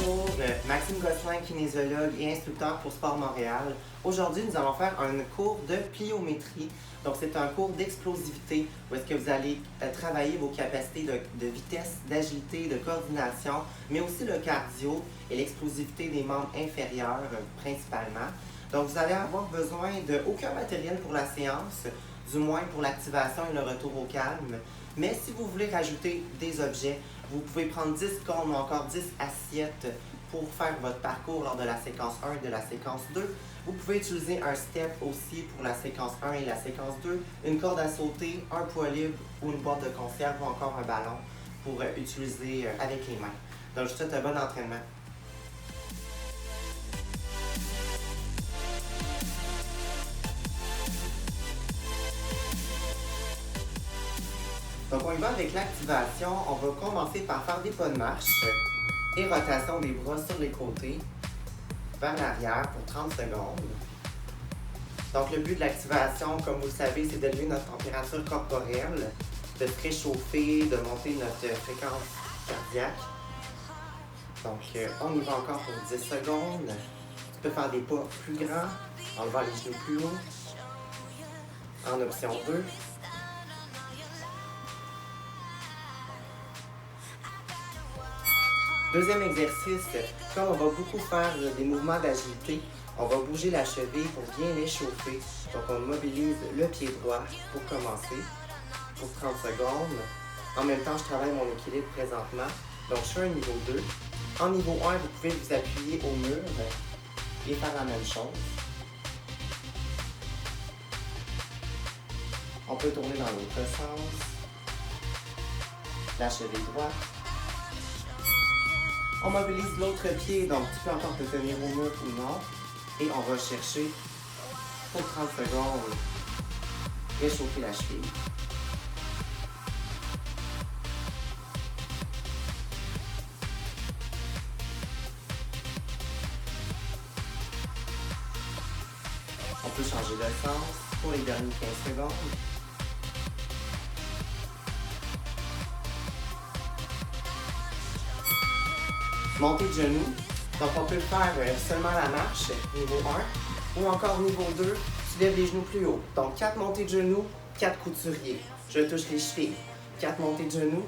Bonjour, Maxime Gosselin, kinésiologue et instructeur pour Sport Montréal. Aujourd'hui, nous allons faire un cours de pliométrie. Donc, c'est un cours d'explosivité où est-ce que vous allez travailler vos capacités de vitesse, d'agilité, de coordination, mais aussi le cardio et l'explosivité des membres inférieurs principalement. Donc, vous allez avoir besoin d'aucun matériel pour la séance, du moins pour l'activation et le retour au calme. Mais si vous voulez rajouter des objets, vous pouvez prendre 10 cônes ou encore 10 assiettes pour faire votre parcours lors de la séquence 1 et de la séquence 2. Vous pouvez utiliser un step aussi pour la séquence 1 et la séquence 2, une corde à sauter, un poids libre ou une boîte de conserve ou encore un ballon pour utiliser avec les mains. Donc, je vous souhaite un bon entraînement. Donc, on y va avec l'activation. On va commencer par faire des pas de marche et rotation des bras sur les côtés vers l'arrière pour 30 secondes. Donc, le but de l'activation, comme vous le savez, c'est d'élever notre température corporelle, de se réchauffer, de monter notre fréquence cardiaque. Donc, on y va encore pour 10 secondes. Tu peux faire des pas plus grands, en levant les genoux plus haut. En option 2. Deuxième exercice, comme on va beaucoup faire des mouvements d'agilité, on va bouger la cheville pour bien l'échauffer. Donc on mobilise le pied droit pour commencer, pour 30 secondes. En même temps, je travaille mon équilibre présentement. Donc je fais un niveau 2. En niveau 1, vous pouvez vous appuyer au mur et faire la même chose. On peut tourner dans l'autre sens. La cheville droite. On mobilise l'autre pied, donc tu peux encore te tenir au mur ou non. Et on va chercher pour 30 secondes, réchauffer la cheville. On peut changer de sens pour les dernières 15 secondes. Montée de genoux. Donc, on peut faire seulement la marche, niveau 1, ou encore niveau 2, tu lèves les genoux plus haut. Donc, 4 montées de genoux, 4 couturiers. Je touche les chevilles. 4 montées de genoux,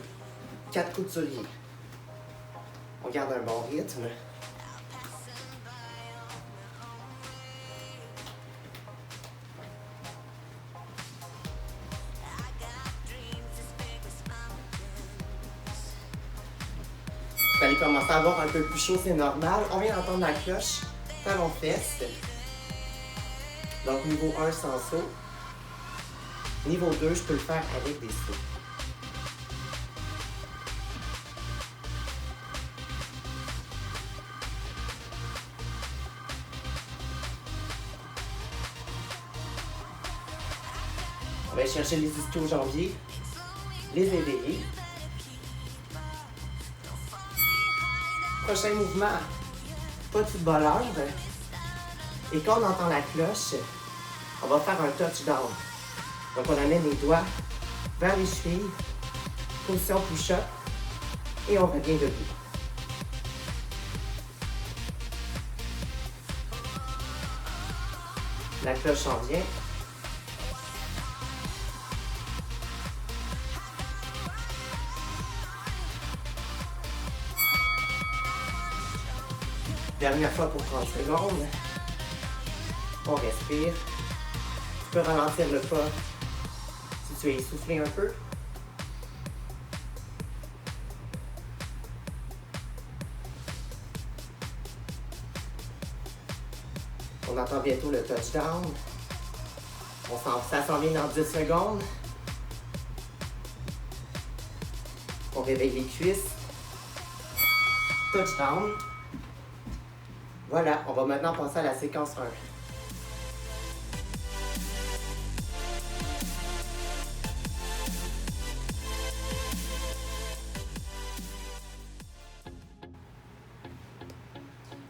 4 couturiers. On garde un bon rythme. Vous allez commencer à avoir un peu plus chaud, c'est normal. On vient d'entendre la cloche, talon-fesse. Donc niveau 1 sans saut. Niveau 2, je peux le faire avec des sauts. On va aller chercher les ischio-jambiers, les éveiller. Prochain mouvement, pas de footballeur. Et quand on entend la cloche, on va faire un touchdown. Donc on amène les doigts vers les chevilles, position push-up, et on revient debout. La cloche s'en vient. Dernière fois pour 30 secondes. On respire. Tu peux ralentir le pas si tu es essoufflé un peu. On entend bientôt le touchdown. Ça s'en vient dans 10 secondes. On réveille les cuisses. Touchdown. Voilà, on va maintenant passer à la séquence 1.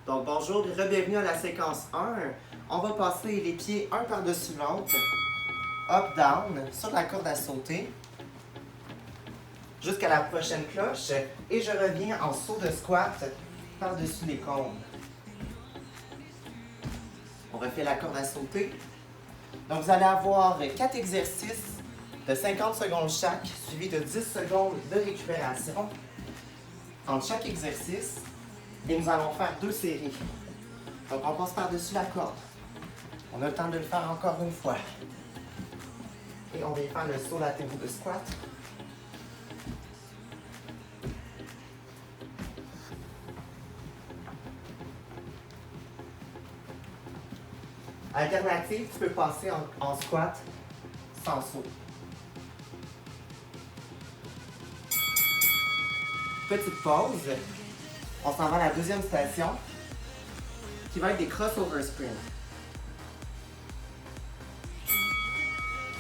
Donc bonjour et bienvenue à la séquence 1. On va passer les pieds un par-dessus l'autre, up-down, sur la corde à sauter, jusqu'à la prochaine cloche. Et je reviens en saut de squat par-dessus les cônes. On refait la corde à sauter. Donc, vous allez avoir 4 exercices de 50 secondes chaque, suivi de 10 secondes de récupération entre chaque exercice. Et nous allons faire 2 séries. Donc, on passe par-dessus la corde. On a le temps de le faire encore une fois. Et on vient faire le saut latéral de squat. Alternative, tu peux passer en squat sans saut. Petite pause. On s'en va à la deuxième station qui va être des crossover sprints.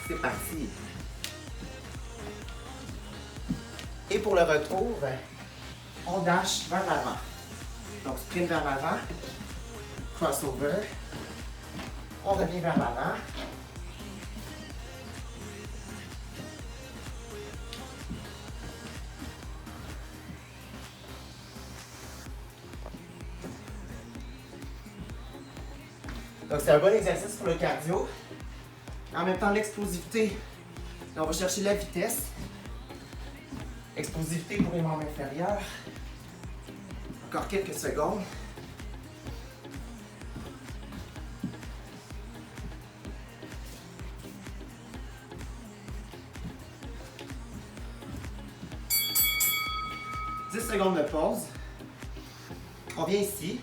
C'est parti. Et pour le retour, on dash vers l'avant. Donc sprint vers l'avant, crossover, on revient vers l'avant. Donc c'est un bon exercice pour le cardio. En même temps, l'explosivité. On va chercher la vitesse. Explosivité pour les membres inférieurs. Encore quelques secondes. « 10 secondes de pause. On vient ici.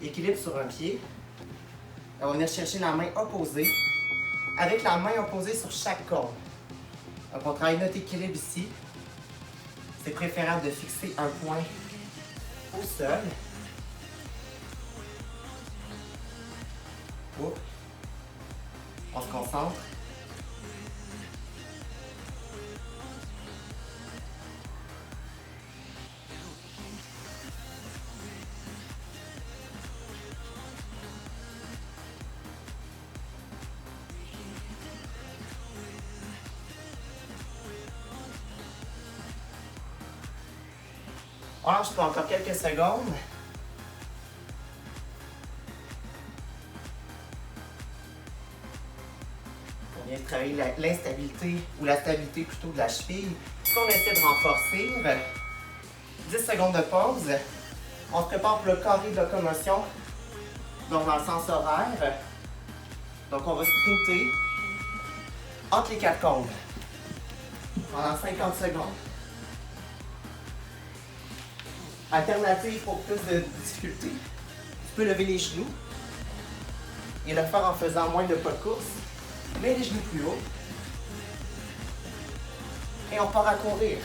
Équilibre sur un pied. On va venir chercher la main opposée. Avec la main opposée sur chaque cône. Donc on travaille notre équilibre ici. C'est préférable de fixer un point au sol. Oups. On se concentre. On lâche pour encore quelques secondes. On vient de travailler l'instabilité ou la stabilité plutôt de la cheville. On essaie de renforcer. 10 secondes de pause. On se prépare pour le carré de locomotion. Donc dans le sens horaire. Donc on va sprinter entre les 4 cônes pendant 50 secondes. Alternative pour plus de difficulté, tu peux lever les genoux et le faire en faisant moins de pas de course, mais les genoux plus haut. Et on part à courir.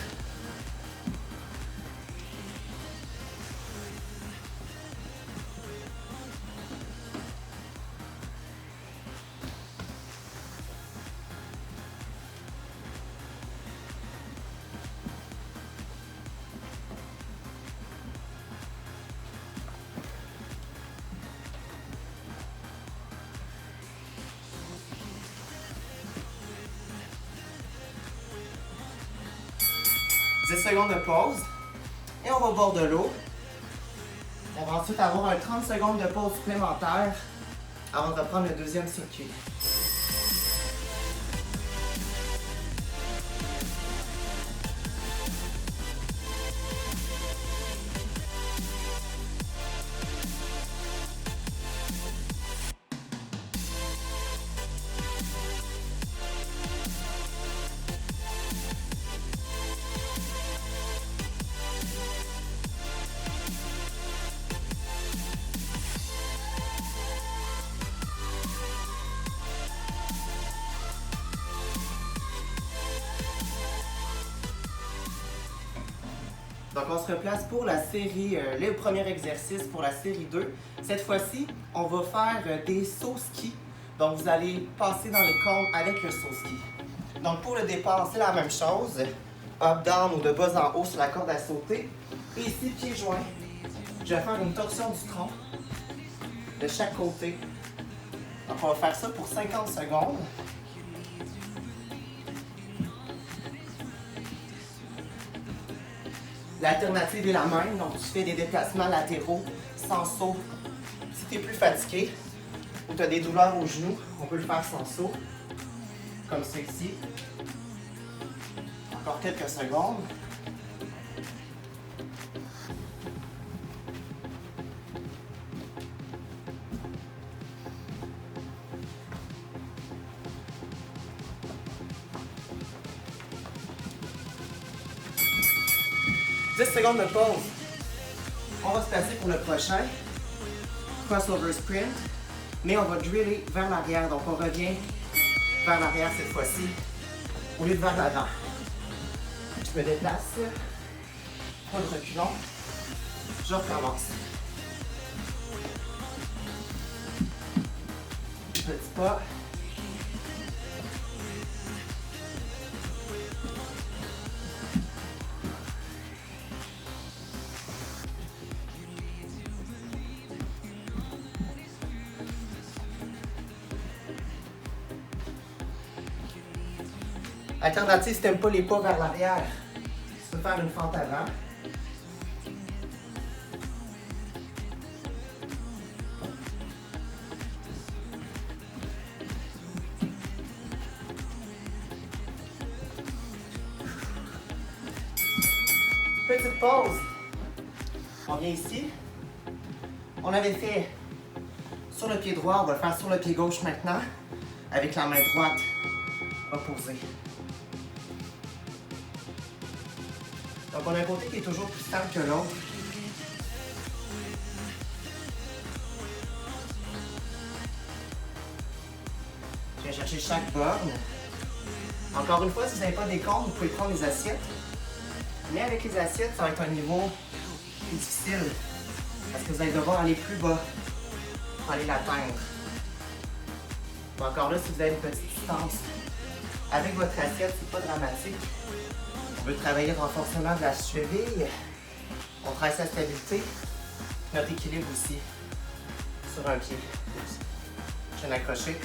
Secondes de pause et on va au bord de l'eau. On va ensuite avoir un 30 secondes de pause supplémentaire avant de prendre le deuxième circuit. Donc on se replace pour la série, le premier exercice pour la série 2. Cette fois-ci, on va faire des sauts ski. Donc vous allez passer dans les cônes avec le saut ski. Donc pour le départ, c'est la même chose. Up, down ou de bas en haut sur la corde à sauter. Et ici, pieds joints. Je vais faire une torsion du tronc de chaque côté. Donc on va faire ça pour 50 secondes. L'alternative est la même, donc tu fais des déplacements latéraux sans saut. Si tu es plus fatigué ou tu as des douleurs aux genoux, on peut le faire sans saut, comme ceci. Encore quelques secondes. Secondes de pause. On va se placer pour le prochain crossover sprint, mais on va driller vers l'arrière. Donc on revient vers l'arrière cette fois-ci au lieu de vers l'avant. Je me déplace, pas de reculons, je recommence. Petit pas. Alternative, si tu n'aimes pas les pas vers l'arrière, tu peux faire une fente avant. Petite pause. On vient ici. On avait fait sur le pied droit, on va le faire sur le pied gauche maintenant, avec la main droite opposée. Donc on a un côté qui est toujours plus stable que l'autre. Je viens chercher chaque borne. Encore une fois, si vous n'avez pas des comptes, vous pouvez prendre les assiettes. Mais avec les assiettes, ça va être un niveau plus difficile. Parce que vous allez devoir aller plus bas pour aller l'atteindre. Encore là, si vous avez une petite distance avec votre assiette, c'est pas dramatique. On veut travailler le renforcement de la cheville. On travaille sa stabilité, notre équilibre aussi sur un pied. Je viens d'accrocher.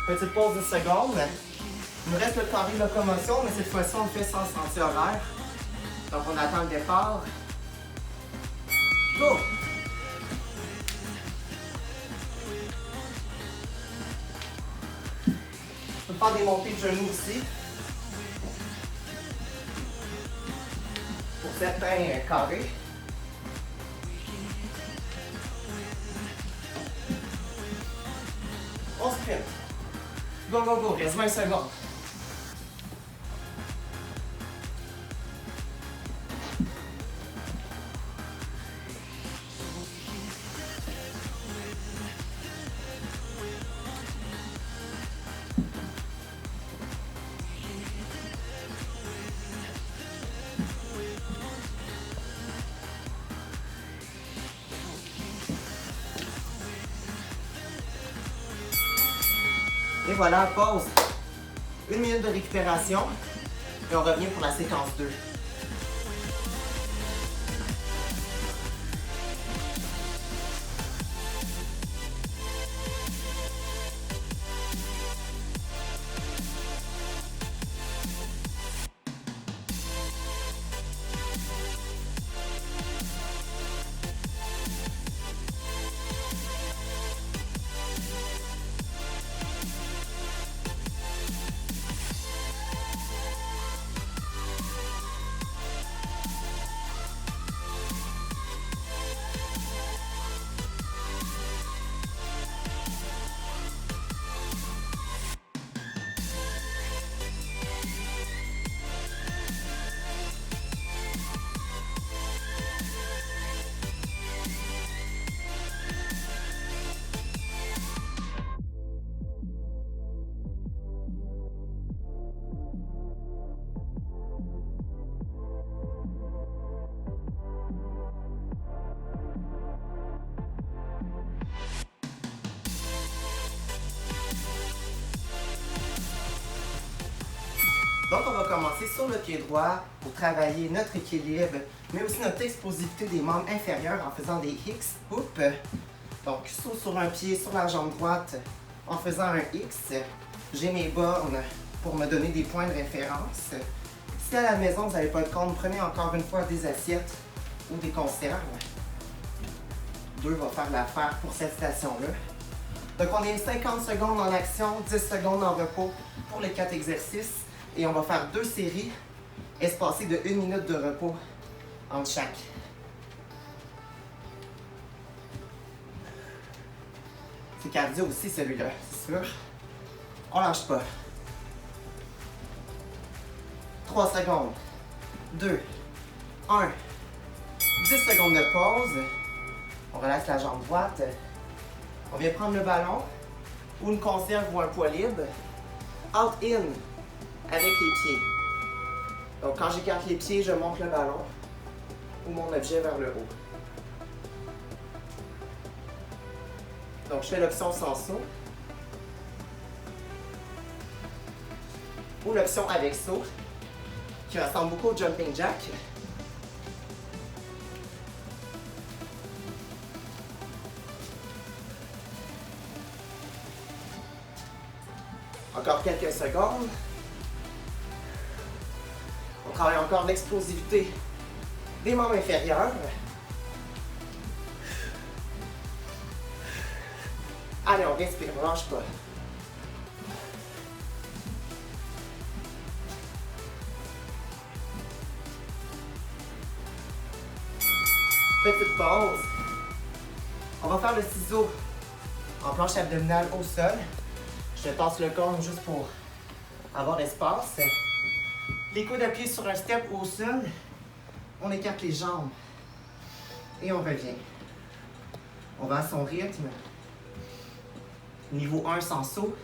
Petite pause de seconde. Il nous reste le carré de locomotion, mais cette fois-ci, on le fait sans sentier horaire. Donc, on attend le départ. Go! On peut faire des montées de genoux aussi. Pour certains carrés. On sprint. Go, go, go. Reste 20 secondes. Et voilà, pause. 1 minute de récupération. Et on revient pour la séquence 2. Donc, on va commencer sur le pied droit pour travailler notre équilibre, mais aussi notre explosivité des membres inférieurs en faisant des hicks. Donc, saut sur un pied, sur la jambe droite, En faisant un X, j'ai mes bornes pour me donner des points de référence. Si à la maison, vous n'avez pas de compte, prenez encore une fois des assiettes ou des conserves. 2 va faire l'affaire pour cette station-là. Donc, on est 50 secondes en action, 10 secondes en repos pour les 4 exercices. Et on va faire 2 séries espacées de 1 minute de repos entre chaque. C'est cardio aussi, celui-là, c'est sûr. On lâche pas. 3 secondes. 2. 1. 10 secondes de pause. On relaxe la jambe droite. On vient prendre le ballon ou une conserve ou un poids libre. Out-in avec les pieds. Donc quand j'écarte les pieds, je monte le ballon ou mon objet vers le haut. Donc je fais l'option sans saut ou l'option avec saut qui ressemble beaucoup au jumping jack. Encore quelques secondes. On travaille encore l'explosivité des membres inférieurs. Allez, on respire, on lâche pas. Petite pause. On va faire le ciseau en planche abdominale au sol. Je tasse le cône juste pour avoir l'espace. Les coudes appuyés sur un step au sol. On écarte les jambes. Et on revient. On va à son rythme. Niveau 1 sans saut.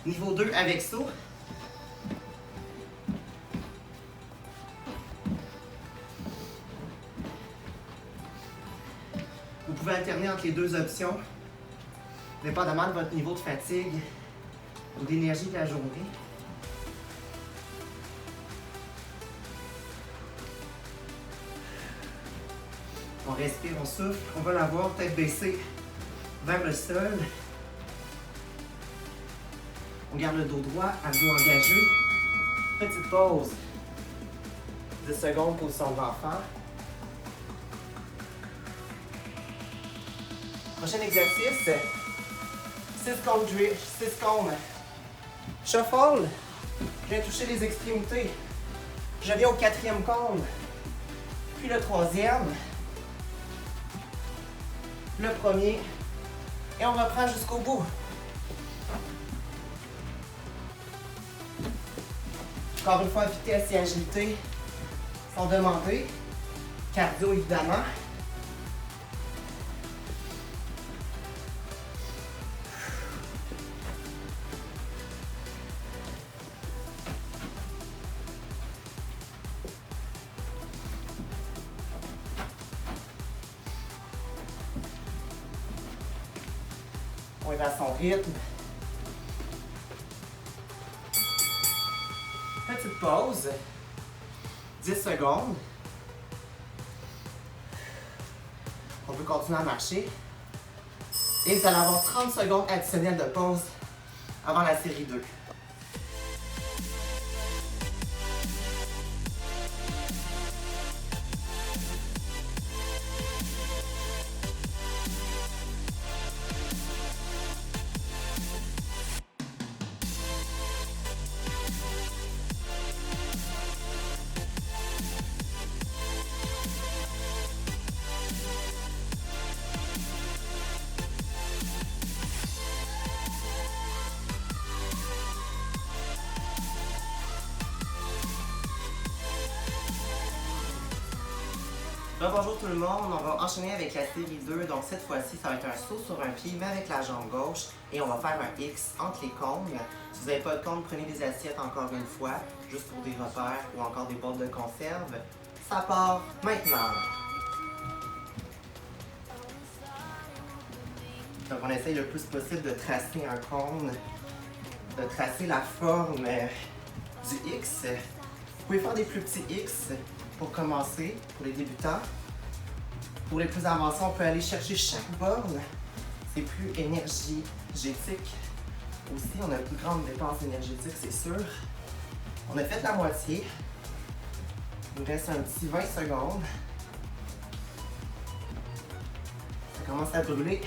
Niveau 2 avec saut. Vous pouvez alterner entre les 2 options, dépendamment de votre niveau de fatigue ou d'énergie de la journée. On respire, on souffle, on va l'avoir tête baissée vers le sol. On garde le dos droit, abdos engagés. Petite pause. 10 secondes, position de l'enfant. Prochain exercice. 6 cônes drift, 6 cônes. Shuffle. Je viens toucher les extrémités. Je viens au 4e cône. Puis le 3e. Le 1er. Et on reprend jusqu'au bout. Encore une fois, vitesse et agilité sont demandées. Cardio, évidemment. On est à son rythme. Petite pause. 10 secondes. On peut continuer à marcher. Et vous allez avoir 30 secondes additionnelles de pause avant la série 2. Bonjour tout le monde, on va enchaîner avec la série 2. Donc cette fois-ci, ça va être un saut sur un pied, mais avec la jambe gauche. Et on va faire un X entre les cônes. Si vous n'avez pas de cône, prenez des assiettes encore une fois, juste pour des repères ou encore des boîtes de conserve. Ça part maintenant. Donc on essaye le plus possible de tracer un cône, de tracer la forme du X. Vous pouvez faire des plus petits X pour commencer, pour les débutants. Pour les plus avancés, on peut aller chercher chaque borne. C'est plus énergétique. Aussi, on a une plus grande dépense énergétique, c'est sûr. On a fait la moitié. Il nous reste un petit 20 secondes. Ça commence à brûler.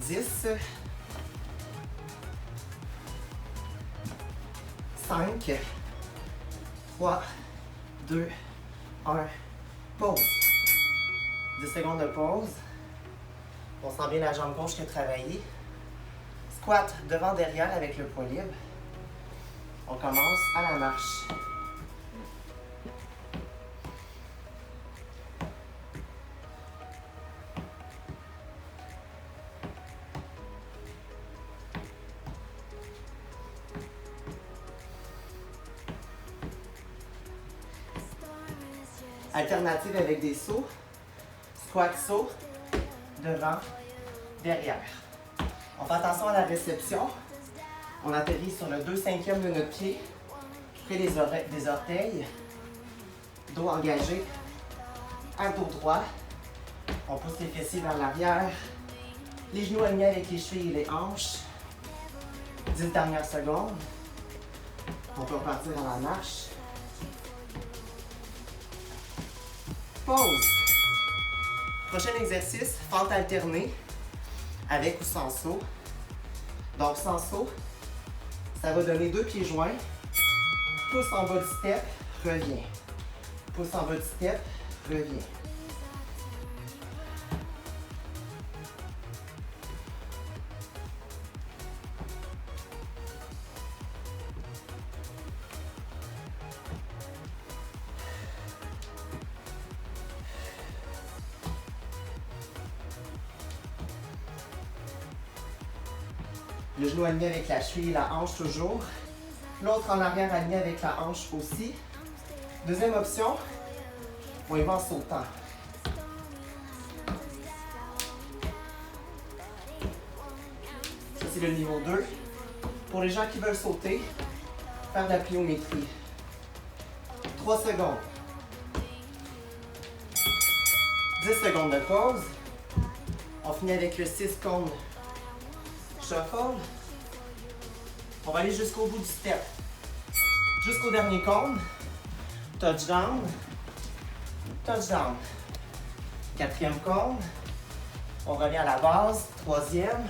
10. 5. 3, 2, 1, pause. 10 secondes de pause. On sent bien la jambe gauche qui a travaillé. Squat devant derrière avec le poids libre. On commence à la marche. Alternative avec des sauts. Squat, saut, devant, derrière. On fait attention à la réception. On atterrit sur le 2/5 de notre pied, près des orteils. Dos engagé, à dos droit. On pousse les fessiers vers l'arrière. Les genoux alignés avec les chevilles et les hanches. 10 dernières secondes. On peut repartir dans la marche. Pause. Prochain exercice, fente alternée, avec ou sans saut. Donc sans saut, ça va donner 2 pieds joints. Pouce en bas du step, reviens. Pouce en bas du step, reviens. Le genou aligné avec la cheville et la hanche toujours. L'autre en arrière aligné avec la hanche aussi. Deuxième option, on y va en sautant. Ça, c'est le niveau 2. Pour les gens qui veulent sauter, faire de la pliométrie. 3 secondes. 10 secondes de pause. On finit avec le 6 cônes. Shuffle. On va aller jusqu'au bout du step. Jusqu'au dernier cône. Touchdown. Touchdown. 4e cône. On revient à la base. 3e.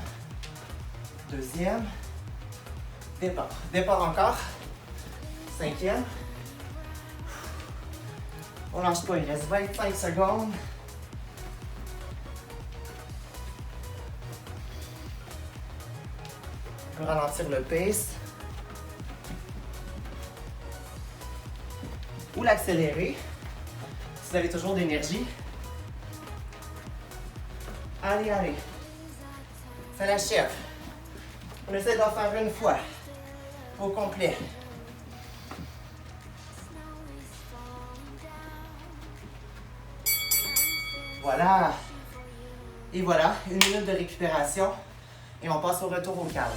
2e. Départ. Départ encore. 5e. On lâche pas, il reste 25 secondes. On peut ralentir le pace. Ou l'accélérer. Si vous avez toujours d'énergie. Allez, allez. Ça l'achève. On essaie d'en faire une fois. Au complet. Voilà. Et voilà, 1 minute de récupération. Et on passe au retour au calme.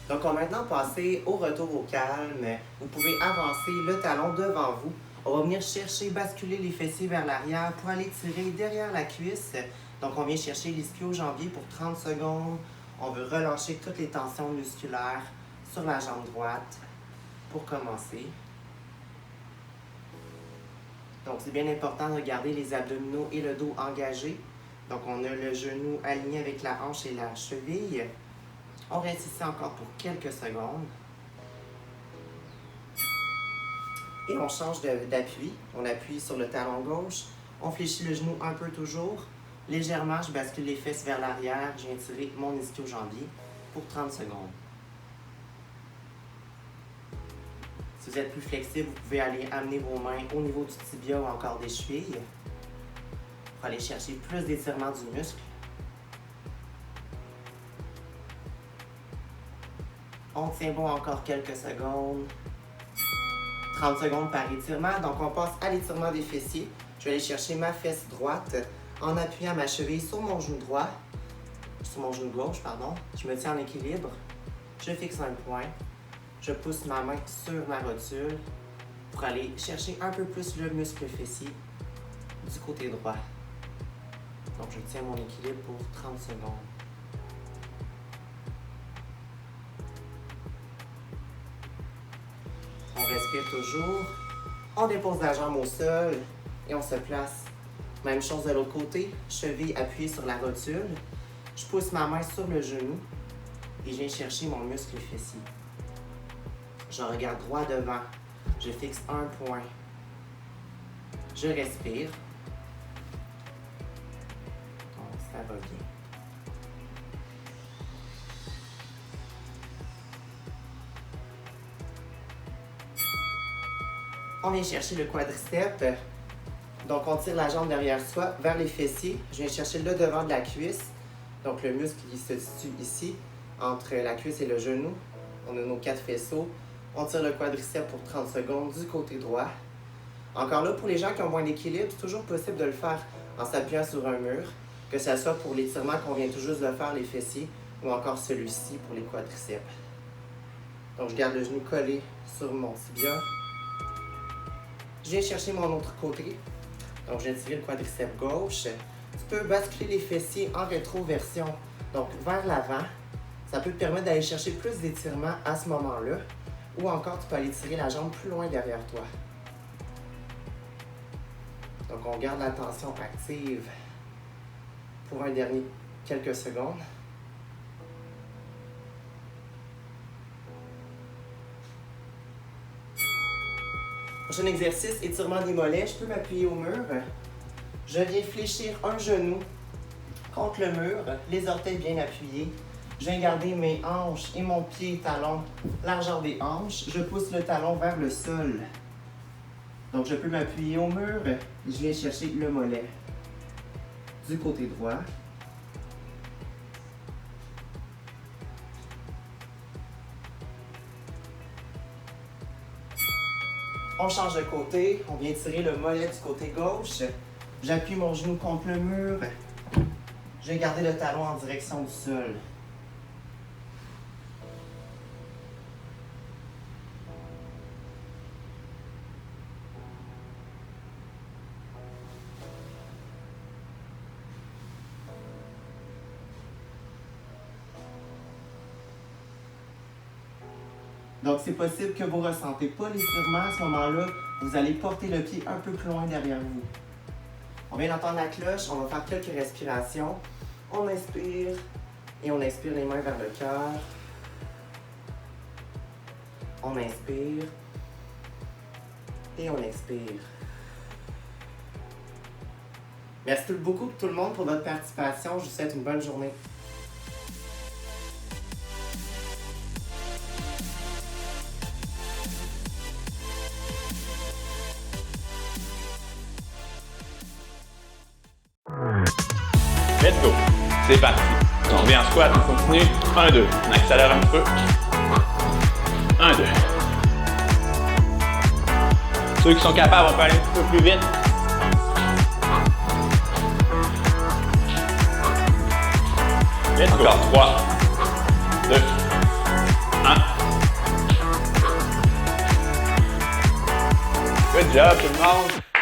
Donc, on va maintenant passer au retour au calme. Vous pouvez avancer le talon devant vous. On va venir chercher, basculer les fessiers vers l'arrière pour aller tirer derrière la cuisse. Donc, on vient chercher l'ischio-jambier pour 30 secondes. On veut relâcher toutes les tensions musculaires sur la jambe droite pour commencer. Donc, c'est bien important de garder les abdominaux et le dos engagés. Donc, on a le genou aligné avec la hanche et la cheville. On reste ici encore pour quelques secondes. Et on change d'appui. On appuie sur le talon gauche. On fléchit le genou un peu toujours. Légèrement, je bascule les fesses vers l'arrière. Je viens tirer mon ischio-jambier pour 30 secondes. Si vous êtes plus flexible, vous pouvez aller amener vos mains au niveau du tibia ou encore des chevilles pour aller chercher plus d'étirement du muscle. On tient bon encore quelques secondes. 30 secondes par étirement. Donc, on passe à l'étirement des fessiers. Je vais aller chercher ma fesse droite en appuyant ma cheville sur mon genou droit, sur mon genou gauche, pardon. Je me tiens en équilibre. Je fixe un point. Je pousse ma main sur ma rotule pour aller chercher un peu plus le muscle fessier du côté droit. Donc, je tiens mon équilibre pour 30 secondes. On respire toujours. On dépose la jambe au sol et on se place. Même chose de l'autre côté. Cheville appuyée sur la rotule. Je pousse ma main sur le genou et je viens chercher mon muscle fessier. Je regarde droit devant. Je fixe un point. Je respire. Donc, ça va bien. On vient chercher le quadriceps. Donc, on tire la jambe derrière soi vers les fessiers. Je viens chercher le devant de la cuisse. Donc, le muscle qui se situe ici, entre la cuisse et le genou. On a nos 4 faisceaux. On tire le quadriceps pour 30 secondes du côté droit. Encore là, pour les gens qui ont moins d'équilibre, c'est toujours possible de le faire en s'appuyant sur un mur, que ce soit pour l'étirement qu'on vient tout juste de faire, les fessiers, ou encore celui-ci pour les quadriceps. Donc, je garde le genou collé sur mon tibia. Je viens chercher mon autre côté. Donc, je viens tirer le quadriceps gauche. Tu peux basculer les fessiers en rétroversion, donc vers l'avant. Ça peut te permettre d'aller chercher plus d'étirement à ce moment-là. Ou encore, tu peux aller tirer la jambe plus loin derrière toi. Donc, on garde la tension active pour un dernier quelques secondes. Prochain exercice, étirement des mollets. Je peux m'appuyer au mur. Je viens fléchir un genou contre le mur, les orteils bien appuyés. Je viens garder mes hanches et mon pied talon, largeur des hanches. Je pousse le talon vers le sol. Donc, je peux m'appuyer au mur. Je viens chercher le mollet du côté droit. On change de côté. On vient tirer le mollet du côté gauche. J'appuie mon genou contre le mur. Je vais garder le talon en direction du sol. Donc, c'est possible que vous ne ressentez pas l'étirement. À ce moment-là, vous allez porter le pied un peu plus loin derrière vous. On vient d'entendre la cloche. On va faire quelques respirations. On inspire et on expire les mains vers le cœur. On inspire et on expire. Merci beaucoup tout le monde pour votre participation. Je vous souhaite une bonne journée. Let's go. C'est parti. On revient en squat, on continue. 1, 2. On accélère un peu. 1, 2. Ceux qui sont capables, on peut aller un petit peu plus vite. Let's go. Encore 3, 2, 1. Good job tout le monde!